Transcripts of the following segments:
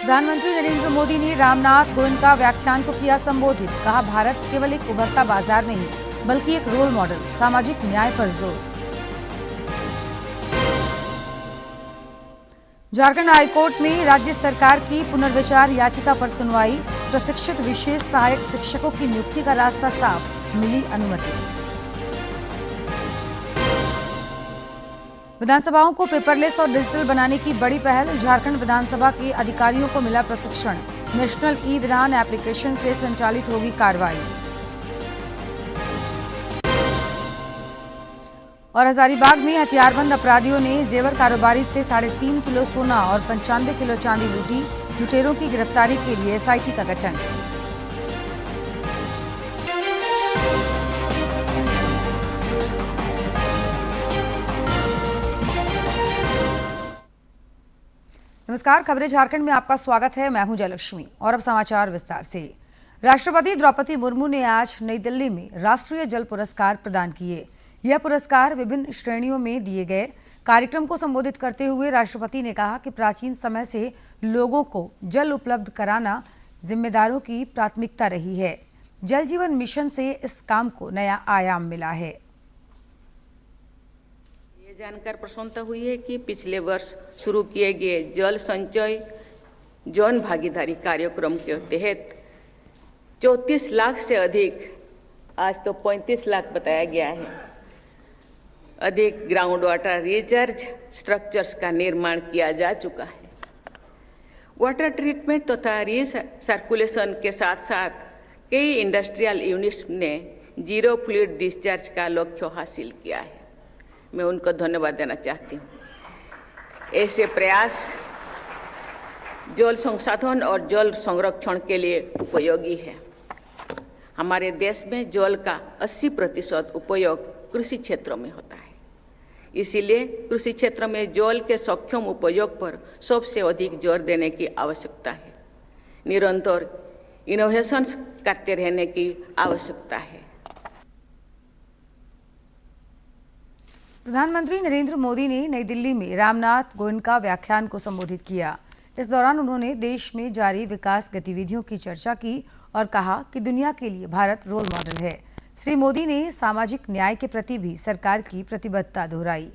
प्रधानमंत्री नरेंद्र मोदी ने रामनाथ गोयनका व्याख्यान को किया संबोधित। कहा, भारत केवल एक उभरता बाजार नहीं बल्कि एक रोल मॉडल। सामाजिक न्याय पर जोर। झारखंड हाईकोर्ट में राज्य सरकार की पुनर्विचार याचिका पर सुनवाई। प्रशिक्षित विशेष सहायक शिक्षकों की नियुक्ति का रास्ता साफ, मिली अनुमति। विधानसभाओं को पेपरलेस और डिजिटल बनाने की बड़ी पहल। झारखंड विधानसभा के अधिकारियों को मिला प्रशिक्षण। नेशनल ई विधान एप्लीकेशन से संचालित होगी कार्रवाई। और हजारीबाग में हथियारबंद अपराधियों ने जेवर कारोबारी से 3.5 किलो सोना और 95 किलो चांदी लूटी। लुटेरों की गिरफ्तारी के लिए एसआईटी का गठन। नमस्कार, खबरें झारखंड में आपका स्वागत है। मैं हूं जयलक्ष्मी और अब समाचार विस्तार से। राष्ट्रपति द्रौपदी मुर्मू ने आज नई दिल्ली में राष्ट्रीय जल पुरस्कार प्रदान किए। यह पुरस्कार विभिन्न श्रेणियों में दिए गए। कार्यक्रम को संबोधित करते हुए राष्ट्रपति ने कहा कि प्राचीन समय से लोगों को जल उपलब्ध कराना जिम्मेदारों की प्राथमिकता रही है। जल जीवन मिशन से इस काम को नया आयाम मिला है। जानकर प्रसन्नता हुई है कि पिछले वर्ष शुरू किए गए जल संचय जन भागीदारी कार्यक्रम के तहत 34 लाख से अधिक, आज तो 35 लाख बताया गया है, अधिक ग्राउंड वाटर रिचार्ज स्ट्रक्चर्स का निर्माण किया जा चुका है। वाटर ट्रीटमेंट तथा सर्कुलेशन के साथ साथ कई इंडस्ट्रियल यूनिट्स ने जीरो फ्लूइड डिस्चार्ज का लक्ष्य हासिल किया है। मैं उनको धन्यवाद देना चाहती हूँ। ऐसे प्रयास जल संसाधन और जल संरक्षण के लिए उपयोगी है। हमारे देश में जल का 80% उपयोग कृषि क्षेत्रों में होता है। इसीलिए कृषि क्षेत्र में जल के सक्षम उपयोग पर सबसे अधिक जोर देने की आवश्यकता है। निरंतर इनोवेशन करते रहने की आवश्यकता है। प्रधानमंत्री नरेंद्र मोदी ने नई दिल्ली में रामनाथ गोयनका व्याख्यान को संबोधित किया। इस दौरान उन्होंने देश में जारी विकास गतिविधियों की चर्चा की और कहा कि दुनिया के लिए भारत रोल मॉडल है। श्री मोदी ने सामाजिक न्याय के प्रति भी सरकार की प्रतिबद्धता दोहराई।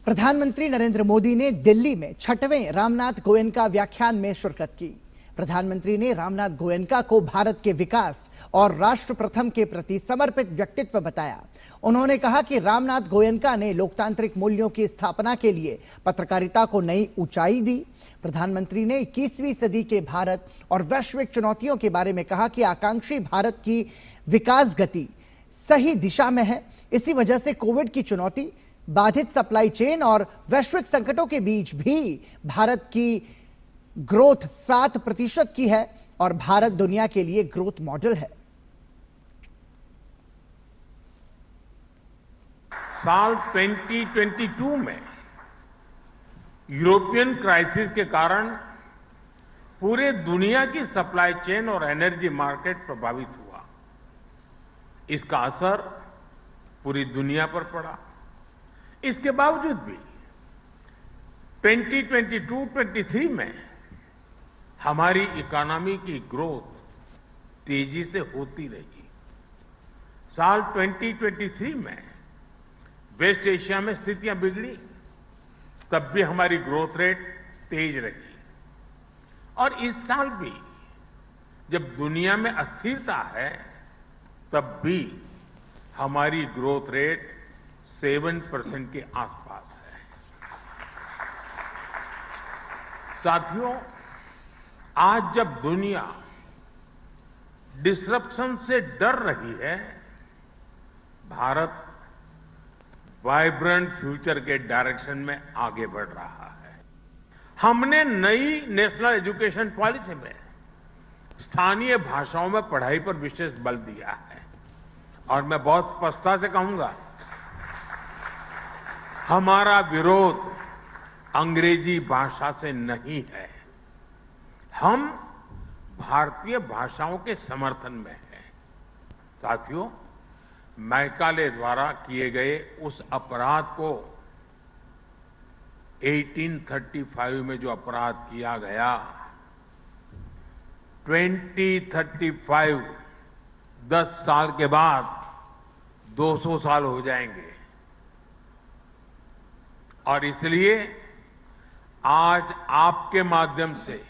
प्रधानमंत्री नरेंद्र मोदी ने दिल्ली में 6वें रामनाथ गोयनका व्याख्यान में शिरकत की। प्रधानमंत्री ने रामनाथ गोयनका को भारत के विकास और राष्ट्र प्रथम के प्रति समर्पित व्यक्तित्व बताया। उन्होंने कहा कि रामनाथ गोयनका ने लोकतांत्रिक मूल्यों की स्थापना के लिए पत्रकारिता को नई ऊंचाई दी। प्रधानमंत्री ने 21वीं सदी के भारत और वैश्विक चुनौतियों के बारे में कहा कि आकांक्षी भारत की विकास गति सही दिशा में है। इसी वजह से कोविड की चुनौती, बाधित सप्लाई चेन और वैश्विक संकटों के बीच भी भारत की ग्रोथ 7% की है और भारत दुनिया के लिए ग्रोथ मॉडल है। साल 2022 में यूरोपियन क्राइसिस के कारण पूरे दुनिया की सप्लाई चेन और एनर्जी मार्केट प्रभावित हुआ। इसका असर पूरी दुनिया पर पड़ा। इसके बावजूद भी 2022-23 में हमारी इकोनॉमी की ग्रोथ तेजी से होती रही। साल 2023 में वेस्ट एशिया में स्थितियां बिगड़ी, तब भी हमारी ग्रोथ रेट तेज रही। और इस साल भी जब दुनिया में अस्थिरता है, तब भी हमारी ग्रोथ रेट 7% के आसपास है। साथियों, आज जब दुनिया डिसरप्शन से डर रही है, भारत वाइब्रेंट फ्यूचर के डायरेक्शन में आगे बढ़ रहा है। हमने नई नेशनल एजुकेशन पॉलिसी में स्थानीय भाषाओं में पढ़ाई पर विशेष बल दिया है। और मैं बहुत स्पष्टता से कहूंगा, हमारा विरोध अंग्रेजी भाषा से नहीं है। हम भारतीय भाषाओं के समर्थन में हैं। साथियों, मैकाले द्वारा किए गए उस अपराध को 1835 में जो अपराध किया गया, 2035 10 साल के बाद 200 साल हो जाएंगे। और इसलिए आज आपके माध्यम से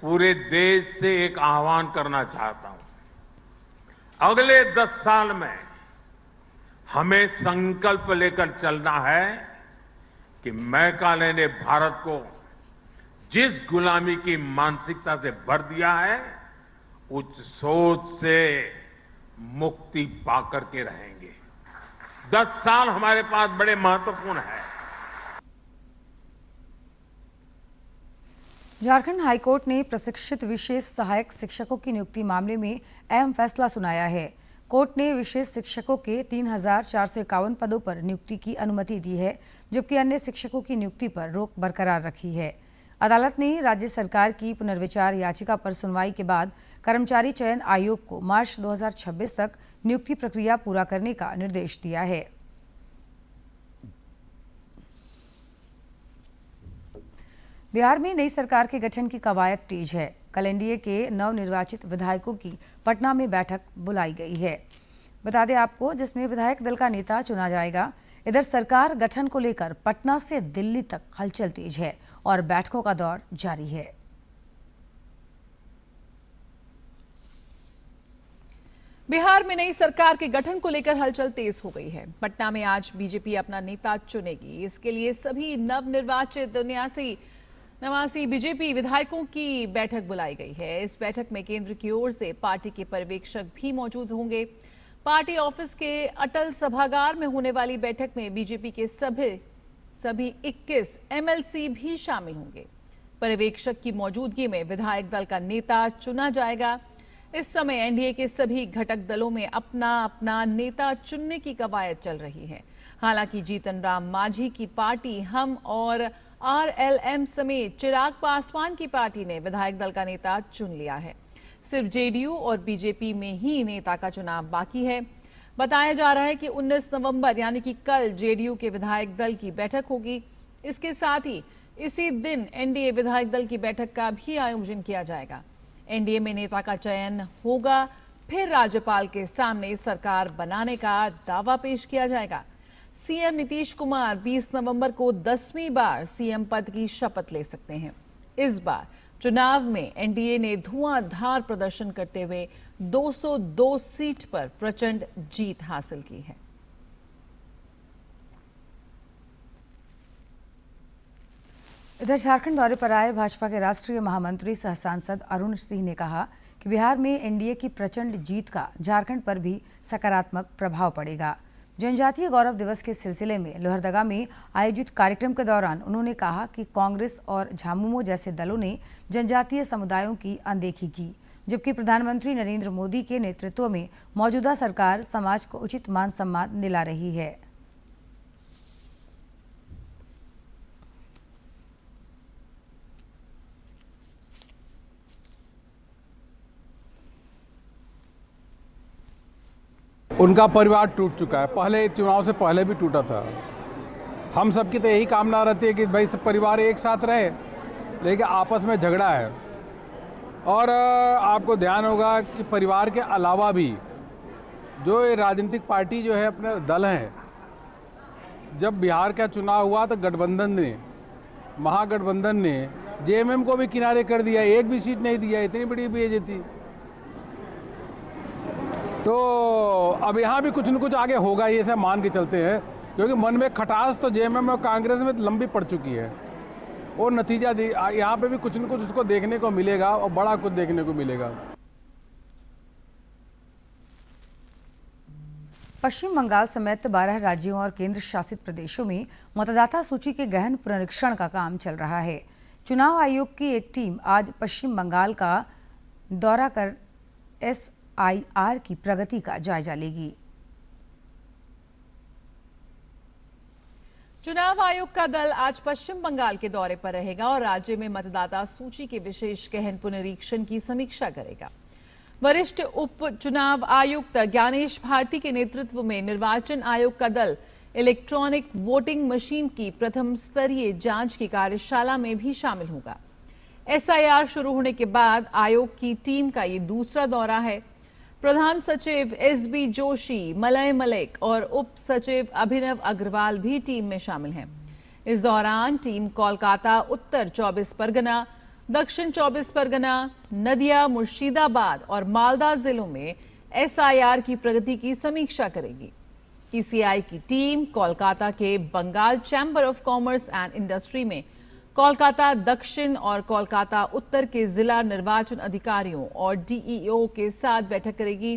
पूरे देश से एक आह्वान करना चाहता हूं। अगले 10 साल में हमें संकल्प लेकर चलना है कि मैकाले ने भारत को जिस गुलामी की मानसिकता से भर दिया है, उस सोच से मुक्ति पाकर के रहेंगे। 10 साल हमारे पास बड़े महत्वपूर्ण है। झारखंड हाईकोर्ट ने प्रशिक्षित विशेष सहायक शिक्षकों की नियुक्ति मामले में अहम फैसला सुनाया है। कोर्ट ने विशेष शिक्षकों के 3,451 पदों पर नियुक्ति की अनुमति दी है, जबकि अन्य शिक्षकों की नियुक्ति पर रोक बरकरार रखी है। अदालत ने राज्य सरकार की पुनर्विचार याचिका पर सुनवाई के बाद कर्मचारी चयन आयोग को मार्च 2026 तक नियुक्ति प्रक्रिया पूरा करने का निर्देश दिया है। बिहार में नई सरकार के गठन की कवायद तेज है। कल एनडीए के नवनिर्वाचित विधायकों की पटना में बैठक बुलाई गई है। बता दें आपको, जिसमें विधायक दल का नेता चुना जाएगा। इधर सरकार गठन को लेकर पटना से दिल्ली तक हलचल तेज है और बैठकों का दौर जारी है। बिहार में नई सरकार के गठन को लेकर हलचल तेज हो गई है। पटना में आज बीजेपी अपना नेता चुनेगी। इसके लिए सभी नवनिर्वाचित 89 बीजेपी विधायकों की बैठक बुलाई गई है। इस बैठक में केंद्र की ओर से पार्टी के पर्यवेक्षक भी मौजूद होंगे। पार्टी ऑफिस के अटल सभागार में होने वाली बैठक में बीजेपी के सभी 21 एमएलसी भी शामिल होंगे। पर्यवेक्षक की मौजूदगी में विधायक दल का नेता चुना जाएगा। इस समय एनडीए के सभी घटक दलों में अपना अपना नेता चुनने की कवायद चल रही है। हालांकि जीतन राम मांझी की पार्टी हम और आरएलएम समेत चिराग पासवान की पार्टी ने विधायक दल का नेता चुन लिया है। सिर्फ जेडीयू और बीजेपी में ही नेता का चुनाव बाकी है। बताया जा रहा है कि 19 नवंबर यानी कि कल जेडीयू के विधायक दल की बैठक होगी। इसके साथ ही इसी दिन एनडीए विधायक दल की बैठक का भी आयोजन किया जाएगा। एनडीए में नेता का चयन होगा, फिर राज्यपाल के सामने सरकार बनाने का दावा पेश किया जाएगा। सीएम नीतीश कुमार 20 नवंबर को 10वीं बार सीएम पद की शपथ ले सकते हैं। इस बार चुनाव में एनडीए ने धुआंधार प्रदर्शन करते हुए 202 सीट पर प्रचंड जीत हासिल की है। इधर झारखंड दौरे पर आए भाजपा के राष्ट्रीय महामंत्री सह सांसद अरुण सिंह ने कहा कि बिहार में एनडीए की प्रचंड जीत का झारखंड पर भी सकारात्मक प्रभाव पड़ेगा। जनजातीय गौरव दिवस के सिलसिले में लोहरदगा में आयोजित कार्यक्रम के दौरान उन्होंने कहा कि कांग्रेस और झामुमो जैसे दलों ने जनजातीय समुदायों की अनदेखी की, जबकि प्रधानमंत्री नरेंद्र मोदी के नेतृत्व में मौजूदा सरकार समाज को उचित मान सम्मान दिला रही है। उनका परिवार टूट चुका है, पहले चुनाव से पहले भी टूटा था। हम सबकी तो यही कामना रहती है कि भाई सब परिवार एक साथ रहे, लेकिन आपस में झगड़ा है। और आपको ध्यान होगा कि परिवार के अलावा भी जो ये राजनीतिक पार्टी जो है, अपने दल हैं, जब बिहार का चुनाव हुआ तो महागठबंधन ने जेएमएम को भी किनारे कर दिया, एक भी सीट नहीं दिया। इतनी बड़ी बेइज्जती। तो अब यहाँ भी कुछ न कुछ आगे होगा, ये सब मान के चलते हैं, क्योंकि मन में खटास तो जेएमएम और कांग्रेस में लंबी पड़ चुकी है। और नतीजा यहाँ पे भी कुछ न कुछ उसको देखने को मिलेगा और बड़ा कुछ देखने को मिलेगा। पश्चिम बंगाल समेत 12 राज्यों और केंद्र शासित प्रदेशों में मतदाता सूची के गहन पुनरीक्षण का काम चल रहा है। चुनाव आयोग की एक टीम आज पश्चिम बंगाल का दौरा कर SIR की प्रगति का जायजा लेगी। चुनाव आयोग का दल आज पश्चिम बंगाल के दौरे पर रहेगा और राज्य में मतदाता सूची के विशेष गहन पुनरीक्षण की समीक्षा करेगा। वरिष्ठ उप चुनाव आयुक्त ज्ञानेश भारती के नेतृत्व में निर्वाचन आयोग का दल इलेक्ट्रॉनिक वोटिंग मशीन की प्रथम स्तरीय जांच की कार्यशाला में भी शामिल होगा। एसआईआर शुरू होने के बाद आयोग की टीम का ये दूसरा दौरा है। प्रधान सचिव एसबी जोशी, मलय मलिक और उप सचिव अभिनव अग्रवाल भी टीम में शामिल हैं। इस दौरान टीम कोलकाता, उत्तर 24 परगना, दक्षिण 24 परगना, नदिया, मुर्शिदाबाद और मालदा जिलों में एसआईआर की प्रगति की समीक्षा करेगी। ईसीआई की टीम कोलकाता के Bengal chamber of commerce and industry में कोलकाता दक्षिण और कोलकाता उत्तर के जिला निर्वाचन अधिकारियों और डीईओ के साथ बैठक करेगी।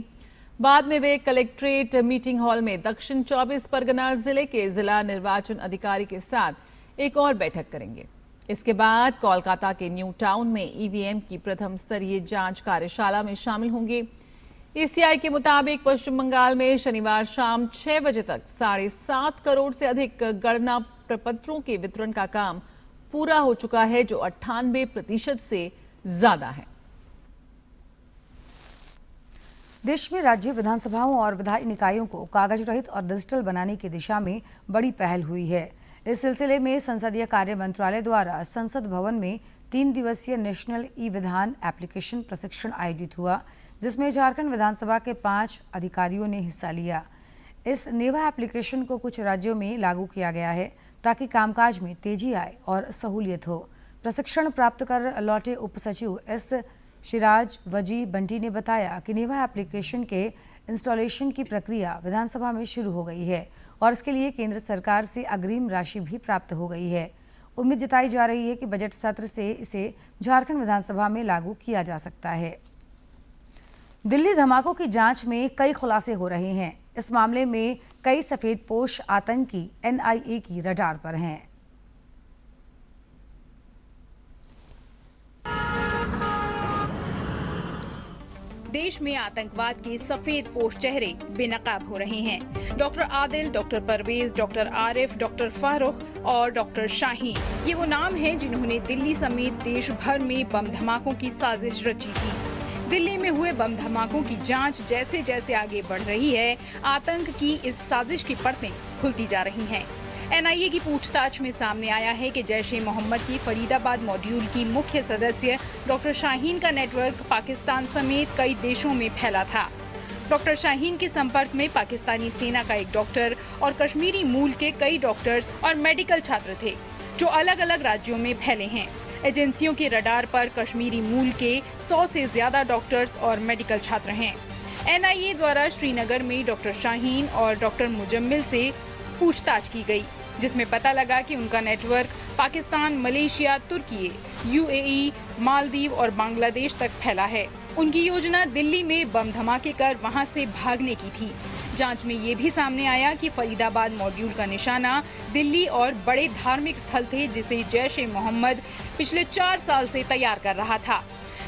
बाद में वे कलेक्ट्रेट मीटिंग हॉल में दक्षिण 24 परगना जिले के जिला निर्वाचन अधिकारी के साथ एक और बैठक करेंगे। इसके बाद कोलकाता के न्यू टाउन में ईवीएम की प्रथम स्तरीय जांच कार्यशाला में शामिल होंगे। ईसीआई के मुताबिक पश्चिम बंगाल में शनिवार शाम 6 बजे तक 7.5 करोड़ से अधिक गणना प्रपत्रों के वितरण का काम पूरा हो चुका है, जो 98% से ज्यादा है। देश में राज्य विधानसभाओं और विधायी निकायों को कागज रहित और डिजिटल बनाने की दिशा में बड़ी पहल हुई है। इस सिलसिले में संसदीय कार्य मंत्रालय द्वारा संसद भवन में 3 दिवसीय नेशनल ई विधान एप्लीकेशन प्रशिक्षण आयोजित हुआ, जिसमें झारखंड विधानसभा के 5 अधिकारियों ने हिस्सा लिया। इस नेवा एप्लीकेशन को कुछ राज्यों में लागू किया गया है ताकि कामकाज में तेजी आए और सहूलियत हो। प्रशिक्षण प्राप्त कर लौटे उप सचिव एस शिराज वजी बंटी ने बताया कि नेवा एप्लीकेशन के इंस्टॉलेशन की प्रक्रिया विधानसभा में शुरू हो गई है और इसके लिए केंद्र सरकार से अग्रिम राशि भी प्राप्त हो गई है। उम्मीद जताई जा रही है कि बजट सत्र से इसे झारखंड विधानसभा में लागू किया जा सकता है। दिल्ली धमाकों की जांच में कई खुलासे हो रहे हैं। इस मामले में कई सफेदपोश आतंकी एनआईए की रडार पर हैं। देश में आतंकवाद के सफेद पोश चेहरे बेनकाब हो रहे हैं। Doctor Adil, doctor Parvez, doctor Arif, doctor Farooq और डॉक्टर शाहीन, ये वो नाम हैं जिन्होंने दिल्ली समेत देश भर में बम धमाकों की साजिश रची थी। दिल्ली में हुए बम धमाकों की जांच जैसे जैसे आगे बढ़ रही है, आतंक की इस साजिश की परतें खुलती जा रही हैं। एनआईए की पूछताछ में सामने आया है कि जैश ए मोहम्मद की फरीदाबाद मॉड्यूल की मुख्य सदस्य डॉक्टर शाहीन का नेटवर्क पाकिस्तान समेत कई देशों में फैला था। डॉक्टर शाहीन के संपर्क में पाकिस्तानी सेना का एक डॉक्टर और कश्मीरी मूल के कई डॉक्टर्स और मेडिकल छात्र थे, जो अलग अलग राज्यों में फैले हैं। एजेंसियों के रडार पर कश्मीरी मूल के 100 से ज्यादा डॉक्टर्स और मेडिकल छात्र हैं। एनआईए द्वारा श्रीनगर में डॉक्टर शाहीन और डॉक्टर मुजम्मिल से पूछताछ की गई, जिसमें पता लगा कि उनका नेटवर्क पाकिस्तान, मलेशिया, तुर्की, यूएई, मालदीव और बांग्लादेश तक फैला है। उनकी योजना दिल्ली में बम धमाके कर वहां से भागने की थी। जांच में ये भी सामने आया कि फरीदाबाद मॉड्यूल का निशाना दिल्ली और बड़े धार्मिक स्थल थे, जिसे जैश ए मोहम्मद पिछले 4 साल से तैयार कर रहा था।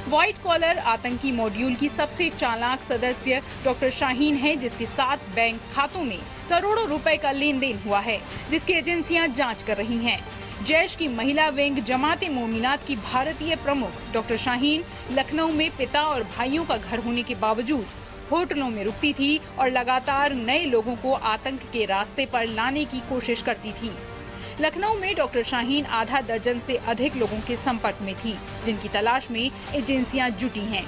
व्हाइट कॉलर आतंकी मॉड्यूल की सबसे चालाक सदस्य डॉक्टर शाहीन है, जिसके 7 बैंक खातों में करोड़ों रुपए का लेन देन हुआ है, जिसकी एजेंसियां जांच कर रही हैं। जैश की महिला विंग जमात मोमिनात की भारतीय प्रमुख डॉक्टर शाहीन लखनऊ में पिता और भाइयों का घर होने के बावजूद होटलों में रुकती थी और लगातार नए लोगों को आतंक के रास्ते पर लाने की कोशिश करती थी। लखनऊ में डॉक्टर शाहीन आधा दर्जन से अधिक लोगों के संपर्क में थी, जिनकी तलाश में एजेंसियां जुटी हैं।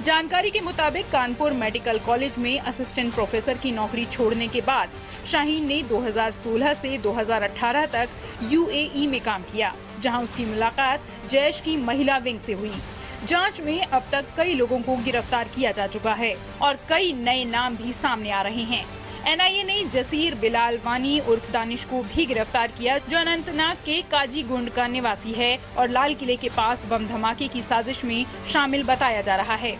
जानकारी के मुताबिक कानपुर मेडिकल कॉलेज में असिस्टेंट प्रोफेसर की नौकरी छोड़ने के बाद शाहीन ने 2016 से 2018 तक यूएई में काम किया, जहां उसकी मुलाकात जैश की महिला विंग से हुई। जांच में अब तक कई लोगों को गिरफ्तार किया जा चुका है और कई नए नाम भी सामने आ रहे हैं। एनआईए ने जसीर बिलाल वानी उर्फ दानिश को भी गिरफ्तार किया, जो अनंतनाग के काजीगुंड का निवासी है और लाल किले के पास बम धमाके की साजिश में शामिल बताया जा रहा है।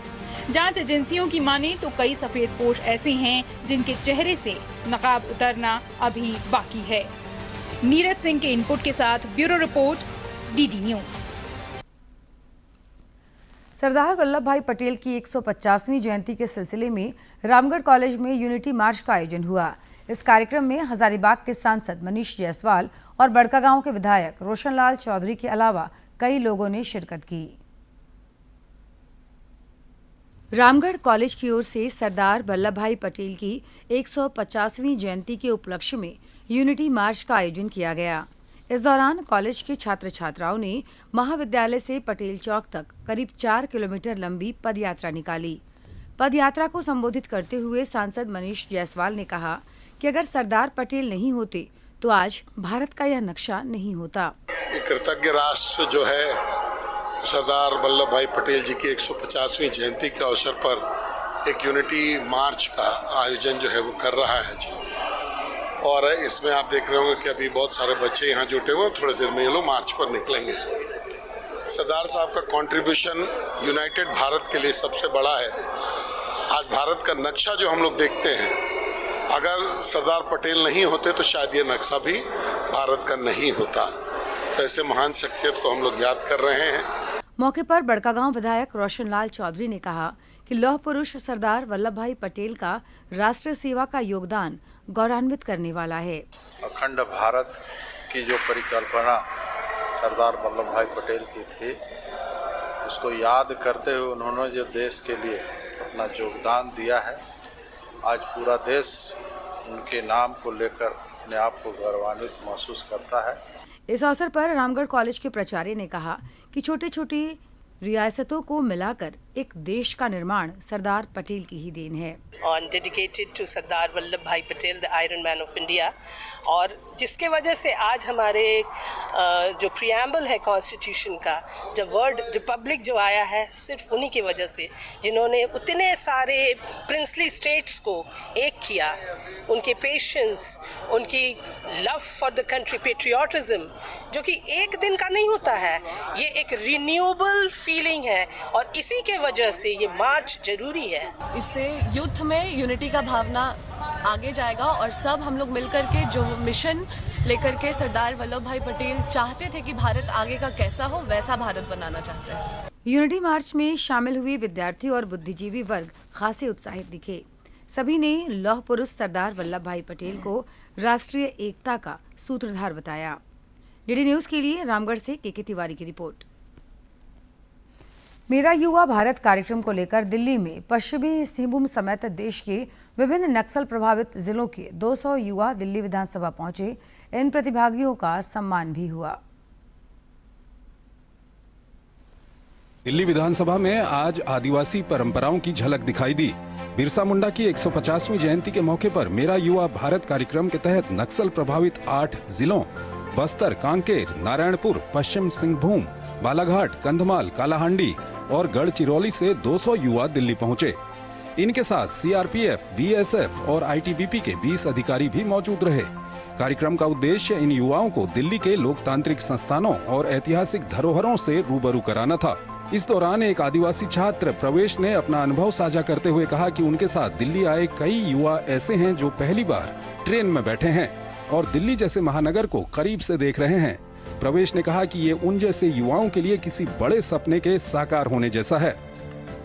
जांच एजेंसियों की माने तो कई सफेदपोश ऐसे हैं जिनके चेहरे से नकाब उतरना अभी बाकी है। नीरज सिंह के इनपुट के साथ bureau report, DD news. Sardar Vallabh भाई पटेल की 150वीं जयंती के सिलसिले में रामगढ़ कॉलेज में यूनिटी मार्च का आयोजन हुआ। इस कार्यक्रम में हजारीबाग के सांसद मनीष जायसवाल और बड़कागांव के विधायक रोशनलाल चौधरी के अलावा कई लोगों ने शिरकत की। रामगढ़ कॉलेज की ओर से सरदार वल्लभ भाई पटेल की 150वीं जयंती के उपलक्ष्य में यूनिटी मार्च का आयोजन किया गया। इस दौरान कॉलेज के छात्र छात्राओं ने महाविद्यालय से पटेल चौक तक करीब 4 किलोमीटर लंबी पदयात्रा निकाली। पदयात्रा को संबोधित करते हुए सांसद मनीष जायसवाल ने कहा कि अगर सरदार पटेल नहीं होते तो आज भारत का यह नक्शा नहीं होता। कृतज्ञ राष्ट्र जो है सरदार वल्लभ भाई पटेल जी की 150वीं जयंती के अवसर पर एक यूनिटी मार्च का आयोजन जो है वो कर रहा है जी। और इसमें आप देख रहे होंगे कि अभी बहुत सारे बच्चे यहाँ जुटे हुए, थोड़ी देर में ये लोग मार्च पर निकलेंगे। सरदार साहब का कंट्रीब्यूशन यूनाइटेड भारत के लिए सबसे बड़ा है। आज भारत का नक्शा जो हम लोग देखते हैं, अगर सरदार पटेल नहीं होते तो शायद ये नक्शा भी भारत का नहीं होता। तो ऐसे महान शख्सियत को हम लोग याद कर रहे हैं। मौके पर बड़कागांव विधायक रोशनलाल चौधरी ने कहा कि लौह पुरुष सरदार वल्लभ भाई पटेल का राष्ट्र सेवा का योगदान गौरवान्वित करने वाला है। अखंड भारत की जो परिकल्पना सरदार वल्लभ भाई पटेल की थी, उसको याद करते हुए उन्होंने जो देश के लिए अपना योगदान दिया है, आज पूरा देश उनके नाम को लेकर अपने आप को गौरवान्वित महसूस करता है। इस अवसर पर रामगढ़ कॉलेज के प्राचार्य ने कहा कि छोटे छोटे रियासतों को मिलाकर एक देश का निर्माण सरदार पटेल की ही देन है। On dedicated to Sardar Vallabh भाई Patel, the Iron Man of India, और जिसके वजह से आज हमारे जो प्रियम्बल है कॉन्स्टिट्यूशन का, जब वर्ड रिपब्लिक जो आया है, सिर्फ उन्हीं की वजह से, जिन्होंने उतने सारे प्रिंसली स्टेट्स को एक किया। उनके पेशेंस, उनकी love for the country, patriotism, जो कि एक दिन का नहीं होता है, ये एक रिन्यूएबल फीलिंग है और इसी के वजह से ये मार्च जरूरी है। इससे यूथ में यूनिटी का भावना आगे जाएगा और सब हम लोग मिलकर के जो मिशन लेकर के सरदार वल्लभ भाई पटेल चाहते थे कि भारत आगे का कैसा हो, वैसा भारत बनाना चाहते हैं। यूनिटी मार्च में शामिल हुए विद्यार्थी और बुद्धिजीवी वर्ग खासे उत्साहित दिखे। सभी ने लौह पुरुष सरदार वल्लभ भाई पटेल को राष्ट्रीय एकता का सूत्रधार बताया। डीडी न्यूज के लिए रामगढ़ से केके तिवारी की रिपोर्ट। मेरा युवा भारत कार्यक्रम को लेकर दिल्ली में पश्चिमी सिंहभूम समेत देश के विभिन्न नक्सल प्रभावित जिलों के 200 युवा दिल्ली विधानसभा पहुंचे। इन प्रतिभागियों का सम्मान भी हुआ। दिल्ली विधानसभा में आज आदिवासी परंपराओं की झलक दिखाई दी। बिरसा मुंडा की 150वीं जयंती के मौके पर मेरा युवा भारत कार्यक्रम के तहत नक्सल प्रभावित 8 जिलों बस्तर, कांकेर, नारायणपुर, पश्चिम सिंहभूम, बालाघाट, कंधमाल, कालाहांडी और गढ़चिरौली से 200 युवा दिल्ली पहुंचे। इनके साथ सीआरपीएफ, बीएसएफ और आईटीबीपी के 20 अधिकारी भी मौजूद रहे। कार्यक्रम का उद्देश्य इन युवाओं को दिल्ली के लोकतांत्रिक संस्थानों और ऐतिहासिक धरोहरों से रूबरू कराना था। इस दौरान एक आदिवासी छात्र प्रवेश ने अपना अनुभव साझा करते हुए कहा कि उनके साथ दिल्ली आए कई युवा ऐसे हैं जो पहली बार ट्रेन में बैठे हैं और दिल्ली जैसे महानगर को करीब से देख रहे हैं। प्रवेश ने कहा कि ये उन जैसे युवाओं के लिए किसी बड़े सपने के साकार होने जैसा है।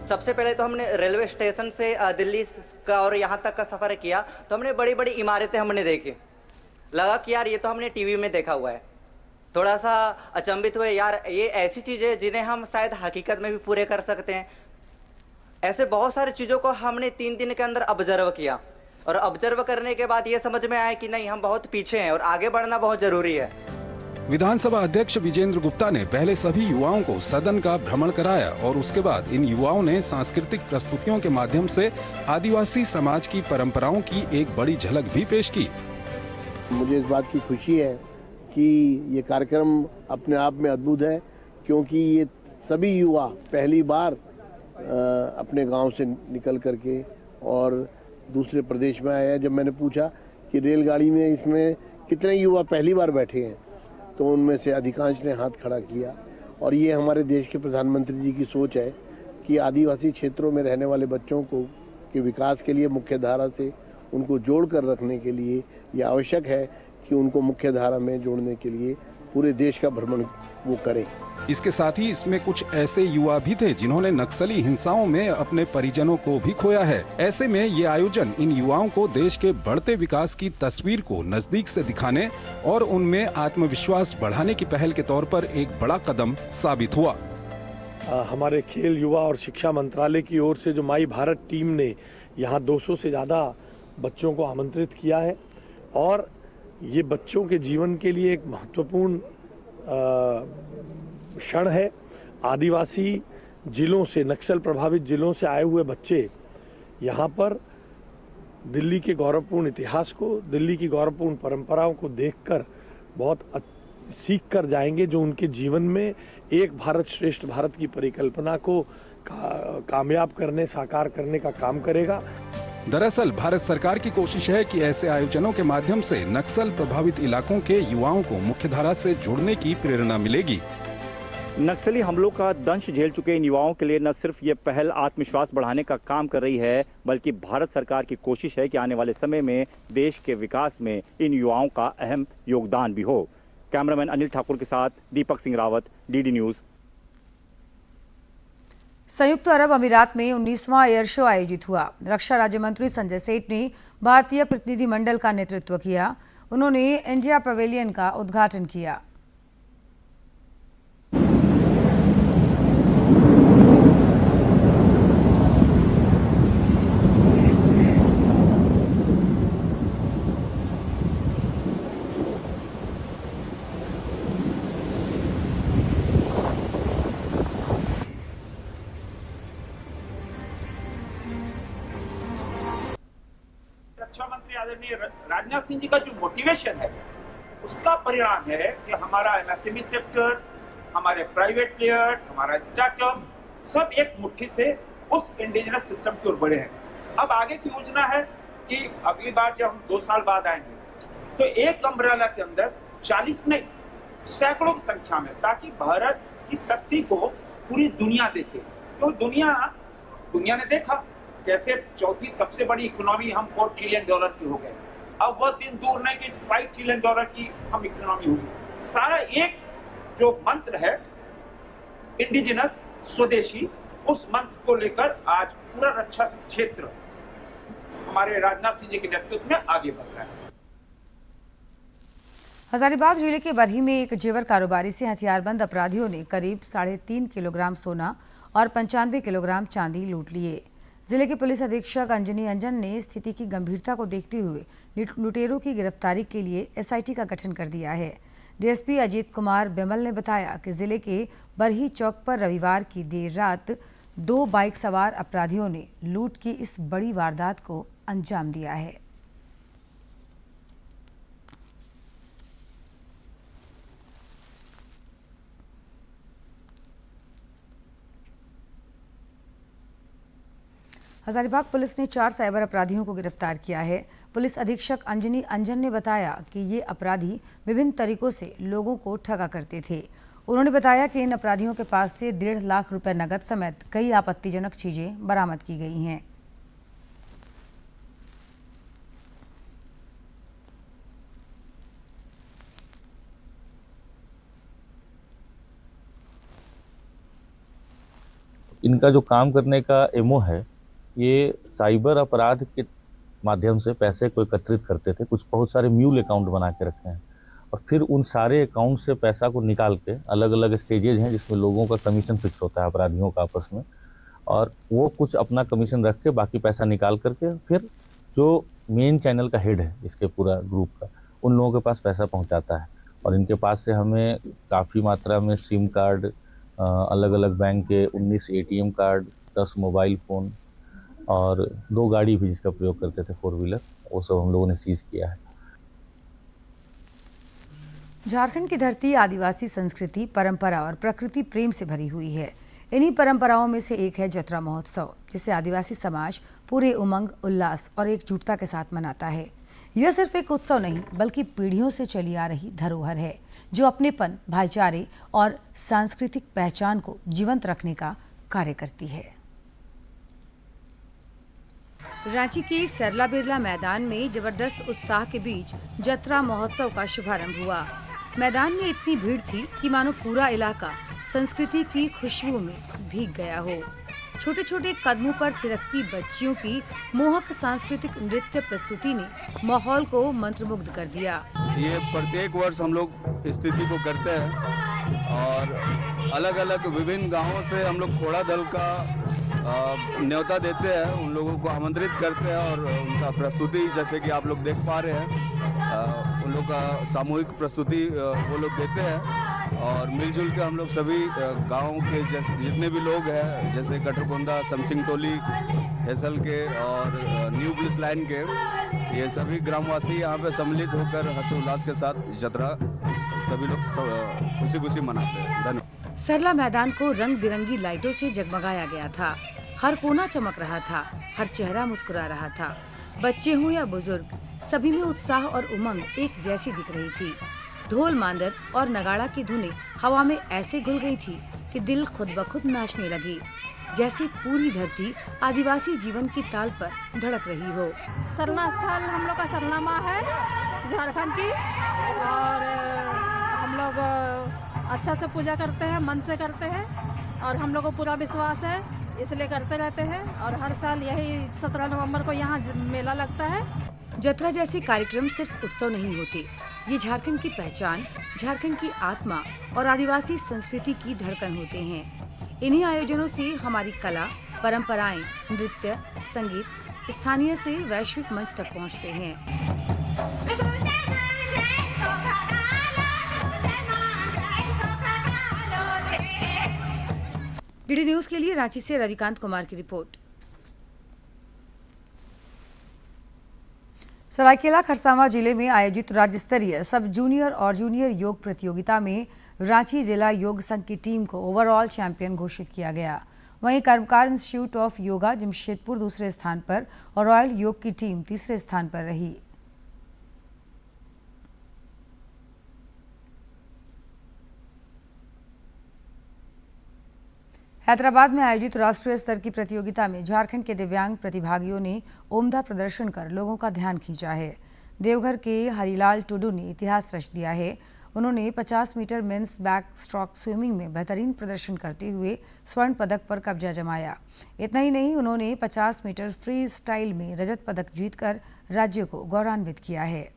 सबसे पहले तो हमने रेलवे स्टेशन से दिल्ली का और यहाँ तक का सफर किया, तो हमने बड़ी बड़ी इमारतें हमने देखी। लगा कि यार ये तो हमने टीवी में देखा हुआ है। थोड़ा सा अचंभित हुए, यार ये ऐसी चीजें जिन्हें हम शायद हकीकत में भी पूरे कर सकते हैं। ऐसे बहुत सारी चीजों को हमने 3 दिन के अंदर ऑब्जर्व किया और ऑब्जर्व करने के बाद ये समझ में आया कि नहीं, हम बहुत पीछे हैं और आगे बढ़ना बहुत जरूरी है। विधानसभा अध्यक्ष विजेंद्र गुप्ता ने पहले सभी युवाओं को सदन का भ्रमण कराया और उसके बाद इन युवाओं ने सांस्कृतिक प्रस्तुतियों के माध्यम से आदिवासी समाज की परंपराओं की एक बड़ी झलक भी पेश की। मुझे इस बात की खुशी है कि ये कार्यक्रम अपने आप में अद्भुत है, क्योंकि ये सभी युवा पहली बार अपने गांव से निकल करके और दूसरे प्रदेश में आए हैं। जब मैंने पूछा कि रेलगाड़ी में इसमें कितने युवा पहली बार बैठे हैं, तो उनमें से अधिकांश ने हाथ खड़ा किया। और ये हमारे देश के प्रधानमंत्री जी की सोच है कि आदिवासी क्षेत्रों में रहने वाले बच्चों को के विकास के लिए मुख्य धारा से उनको जोड़ कर रखने के लिए ये आवश्यक है कि उनको मुख्य धारा में जोड़ने के लिए पूरे देश का भ्रमण वो करें। इसके साथ ही इसमें कुछ ऐसे युवा भी थे जिन्होंने नक्सली हिंसाओं में अपने परिजनों को भी खोया है। ऐसे में ये आयोजन इन युवाओं को देश के बढ़ते विकास की तस्वीर को नजदीक से दिखाने और उनमें आत्मविश्वास बढ़ाने की पहल के तौर पर एक बड़ा कदम साबित हुआ। हमारे खेल, युवा और शिक्षा मंत्रालय की ओर से जो माई भारत टीम ने यहाँ 200 से ज्यादा बच्चों को आमंत्रित किया है और ये बच्चों के जीवन के लिए एक महत्वपूर्ण क्षण है। आदिवासी जिलों से, नक्सल प्रभावित जिलों से आए हुए बच्चे यहाँ पर दिल्ली के गौरवपूर्ण इतिहास को, दिल्ली की गौरवपूर्ण परंपराओं को देखकर बहुत सीख कर जाएंगे, जो उनके जीवन में एक भारत श्रेष्ठ भारत की परिकल्पना को कामयाब करने, साकार करने का काम करेगा। दरअसल भारत सरकार की कोशिश है कि ऐसे आयोजनों के माध्यम से नक्सल प्रभावित इलाकों के युवाओं को मुख्यधारा से जोड़ने की प्रेरणा मिलेगी। नक्सली हमलों का दंश झेल चुके इन युवाओं के लिए न सिर्फ ये पहल आत्मविश्वास बढ़ाने का काम कर रही है, बल्कि भारत सरकार की कोशिश है कि आने वाले समय में देश के विकास में इन युवाओं का अहम योगदान भी हो। कैमरामैन अनिल ठाकुर के साथ दीपक सिंह रावत, डीडी न्यूज। संयुक्त अरब अमीरात में 19वां एयर शो आयोजित हुआ। रक्षा राज्य मंत्री संजय सेठ ने भारतीय प्रतिनिधिमंडल का नेतृत्व किया। उन्होंने इंडिया पवेलियन का उद्घाटन किया। रक्षा मंत्री आदरणीय राजनाथ सिंह जी का जो मोटिवेशन है, उसका परिणाम है कि हमारा एमएसएमई सेक्टर, हमारे प्राइवेट प्लेयर्स, हमारा स्टार्टअप सब एक मुट्ठी से उस इंडिजिनस सिस्टम की ओर बढ़े हैं। अब आगे की योजना है कि अगली बार जब हम 2 साल बाद आएंगे तो एक अम्ब्रेला के अंदर 40 नहीं, सैकड़ों की संख्या में, ताकि भारत की शक्ति को पूरी दुनिया देखे। तो दुनिया ने देखा कैसे चौथी सबसे बड़ी इकोनॉमी हम $4 ट्रिलियन की हो गए। अब वह दिन दूर नहीं कि $5 ट्रिलियन की हम इकोनॉमी होगी। सारा एक जो मंत्र है इंडिजिनस, स्वदेशी, उस मंत्र को लेकर आज पूरा रक्षा क्षेत्र हमारे राजनाथ सिंह जी के नेतृत्व में आगे बढ़ रहा है। हजारीबाग जिले के बरही में एक जेवर कारोबारी से हथियारबंद अपराधियों ने करीब 3.5 किलोग्राम सोना और 95 किलोग्राम चांदी लूट लिए। जिले के पुलिस अधीक्षक अंजनी अंजन ने स्थिति की गंभीरता को देखते हुए लुटेरों की गिरफ्तारी के लिए एसआईटी का गठन कर दिया है। डीएसपी अजीत कुमार बेमल ने बताया कि जिले के बरही चौक पर रविवार की देर रात 2 बाइक सवार अपराधियों ने लूट की इस बड़ी वारदात को अंजाम दिया है। हजारीबाग पुलिस ने 4 साइबर अपराधियों को गिरफ्तार किया है। पुलिस अधीक्षक अंजनी अंजन ने बताया कि ये अपराधी विभिन्न तरीकों से लोगों को ठगा करते थे। उन्होंने बताया कि इन अपराधियों के पास से 1.5 लाख रुपए नकद समेत कई आपत्तिजनक चीजें बरामद की गई हैं। इनका जो काम करने का एमओ है, ये साइबर अपराध के माध्यम से पैसे को एकत्रित करते थे। कुछ बहुत सारे म्यूल अकाउंट बना के रखे हैं और फिर उन सारे अकाउंट से पैसा को निकाल के, अलग अलग स्टेजेज हैं जिसमें लोगों का कमीशन फिक्स होता है अपराधियों का आपस में, और वो कुछ अपना कमीशन रख के बाकी पैसा निकाल करके फिर जो मेन चैनल का हेड है इसके पूरा ग्रुप का, उन लोगों के पास पैसा पहुँचाता है। और इनके पास से हमें काफ़ी मात्रा में सिम कार्ड, अलग अलग बैंक के 19 ATM कार्ड, 10 मोबाइल फ़ोन और 2 गाड़ी भी जिसका प्रयोग करते थे 4 व्हीलर, वो सब हम लोगों ने सीज किया है। झारखंड की धरती आदिवासी संस्कृति, परंपरा और प्रकृति प्रेम से भरी हुई है। इन्हीं परंपराओं में से एक है जतरा महोत्सव, जिसे आदिवासी समाज पूरे उमंग, उल्लास और एकजुटता के साथ मनाता है। यह सिर्फ एक उत्सव नहीं बल्कि पीढ़ियों से चली आ रही धरोहर है, जो अपनेपन, भाईचारे और सांस्कृतिक पहचान को जीवंत रखने का कार्य करती है। रांची के सरला बिरला मैदान में जबरदस्त उत्साह के बीच जतरा महोत्सव का शुभारंभ हुआ। मैदान में इतनी भीड़ थी कि मानो पूरा इलाका संस्कृति की खुशबू में भीग गया हो। छोटे छोटे कदमों पर थिरकती बच्चियों की मोहक सांस्कृतिक नृत्य प्रस्तुति ने माहौल को मंत्रमुग्ध कर दिया। ये प्रत्येक वर्ष हम लोग स्थिति को करते हैं और अलग अलग विभिन्न गांवों से हम लोग घोड़ा दल का न्योता देते हैं, उन लोगों को आमंत्रित करते हैं और उनका प्रस्तुति जैसे कि आप लोग देख पा रहे हैं उन लोग का सामूहिक प्रस्तुति वो लोग देते हैं और मिलजुल के हम लोग सभी गांव के जैसे जितने भी लोग हैं, जैसे कटरकुंदा, समसिंग टोली, हेसल के और न्यू पुलिस लाइन के, ये सभी ग्रामवासी यहाँ पे सम्मिलित होकर हर्षोल्लास के साथ यात्रा सभी लोग खुशी खुशी मनाते हैं। धन्यवाद। सरला मैदान को रंग बिरंगी लाइटों से जगमगाया गया था। हर कोना चमक रहा था, हर चेहरा मुस्कुरा रहा था। बच्चे हों या बुजुर्ग, सभी में उत्साह और उमंग एक जैसी दिख रही थी। ढोल, मांदर और नगाड़ा की धुनें हवा में ऐसे घुल गई थी कि दिल खुद ब खुद नाचने लगी, जैसे पूरी धरती आदिवासी जीवन की ताल पर धड़क रही हो। सरना स्थल हम लोग का सरनामा है झारखंड की, और हम लोग अच्छा से पूजा करते हैं, मन से करते हैं, और हम लोग को पूरा विश्वास है, इसलिए करते रहते हैं। और हर साल यही 17 नवंबर को यहाँ मेला लगता है। जत्रा जैसे कार्यक्रम सिर्फ उत्सव नहीं होते, ये झारखंड की पहचान, झारखंड की आत्मा और आदिवासी संस्कृति की धड़कन होते हैं। इन्हीं आयोजनों से हमारी कला, परंपराएं, नृत्य, संगीत स्थानीय से वैश्विक मंच तक पहुंचते हैं। डीडी न्यूज के लिए रांची से रविकांत कुमार की रिपोर्ट। सरायकेला खरसावां जिले में आयोजित राज्य स्तरीय सब जूनियर और जूनियर योग प्रतियोगिता में रांची जिला योग संघ की टीम को ओवरऑल चैंपियन घोषित किया गया। वहीं कर्मकार इंस्टीट्यूट ऑफ योगा जमशेदपुर दूसरे स्थान पर और रॉयल योग की टीम तीसरे स्थान पर रही। हैदराबाद में आयोजित राष्ट्रीय स्तर की प्रतियोगिता में झारखंड के दिव्यांग प्रतिभागियों ने उम्दा प्रदर्शन कर लोगों का ध्यान खींचा है। देवघर के हरिलाल टुडू ने इतिहास रच दिया है। उन्होंने 50 metre men's backstroke swimming में बेहतरीन प्रदर्शन करते हुए स्वर्ण पदक पर कब्जा जमाया। इतना ही नहीं, उन्होंने 50 मीटर फ्री स्टाइल में रजत पदक जीतकर राज्य को गौरवान्वित किया है।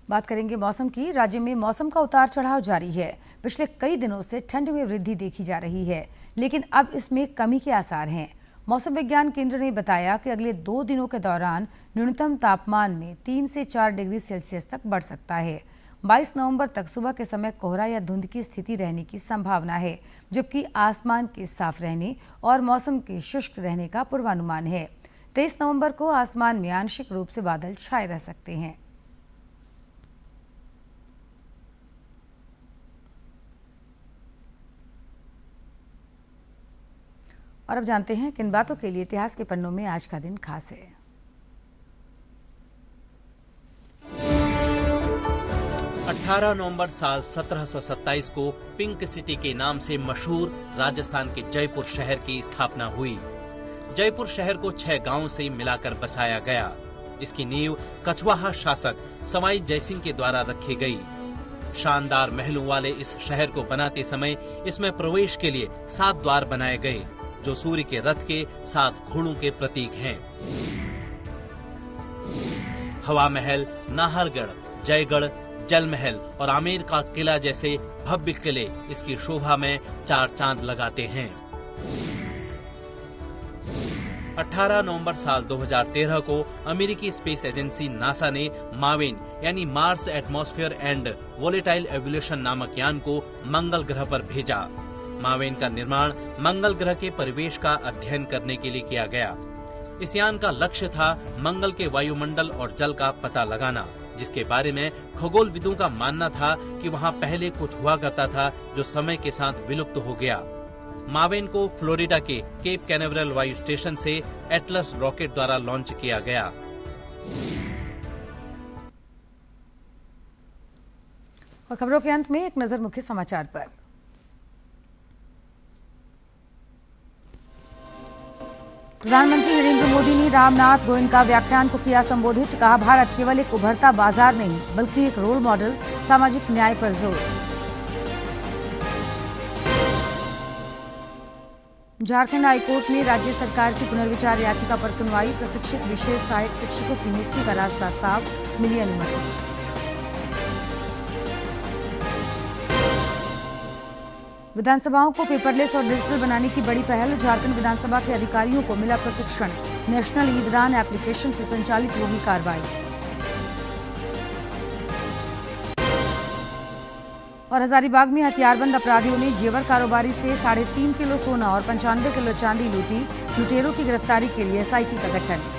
बात करेंगे मौसम की। राज्य में मौसम का उतार चढ़ाव जारी है। पिछले कई दिनों से ठंड में वृद्धि देखी जा रही है, लेकिन अब इसमें कमी के आसार हैं। मौसम विज्ञान केंद्र ने बताया कि अगले 2 दिनों के दौरान न्यूनतम तापमान में 3 से 4 डिग्री सेल्सियस तक बढ़ सकता है। 22 नवंबर तक सुबह के समय कोहरा या धुंध की स्थिति रहने की संभावना है, जबकि आसमान के साफ रहने और मौसम के शुष्क रहने का पूर्वानुमान है। 23 नवंबर को आसमान में आंशिक रूप से बादल छाए रह सकते हैं। और अब जानते हैं किन बातों के लिए इतिहास के पन्नों में आज का दिन खास है। नवंबर साल 1727 को पिंक सिटी के नाम से मशहूर राजस्थान के जयपुर शहर की स्थापना हुई। जयपुर शहर को 6 गांवों से मिलाकर बसाया गया। इसकी नींव कछवाहा शासक सवाई जयसिंह के द्वारा रखी गई। शानदार महलों वाले इस शहर को बनाते समय इसमें प्रवेश के लिए 7 द्वार बनाए गए, जो सूर्य के रथ के 7 घोड़ों के प्रतीक हैं। हवा महल, नाहरगढ़, जयगढ़, जल महल और आमेर का किला जैसे भव्य किले इसकी शोभा में 4 चांद लगाते हैं। 18 नवंबर साल 2013 को अमेरिकी स्पेस एजेंसी नासा ने मावेन यानी Mars atmosphere and volatile evolution नामक यान को मंगल ग्रह पर भेजा। मावेन का निर्माण मंगल ग्रह के परिवेश का अध्ययन करने के लिए किया गया। इस यान का लक्ष्य था मंगल के वायुमंडल और जल का पता लगाना, जिसके बारे में खगोलविदों का मानना था कि वहां पहले कुछ हुआ करता था जो समय के साथ विलुप्त हो गया। मावेन को फ्लोरिडा के केप कैनावरल वायु स्टेशन से एटलस रॉकेट द्वारा लॉन्च किया गया। और खबरों के अंत में एक नजर मुख्य समाचार पर। प्रधानमंत्री नरेंद्र मोदी ने रामनाथ गोयनका व्याख्यान को किया संबोधित। कहा, भारत केवल एक उभरता बाजार नहीं बल्कि एक रोल मॉडल, सामाजिक न्याय पर जोर। झारखंड हाईकोर्ट में राज्य सरकार की पुनर्विचार याचिका पर सुनवाई। प्रशिक्षित विशेष सहायक शिक्षकों की नियुक्ति का रास्ता साफ, मिली अनुमति। विधानसभाओं को पेपरलेस और डिजिटल बनाने की बड़ी पहल। झारखंड विधानसभा के अधिकारियों को मिला प्रशिक्षण। नेशनल ई विधान एप्लीकेशन से संचालित होगी कार्रवाई। और हजारीबाग में हथियारबंद अपराधियों ने जेवर कारोबारी से 3.5 किलो सोना और 95 किलो चांदी लूटी। लुटेरों की गिरफ्तारी के लिए एसआईटी का गठन।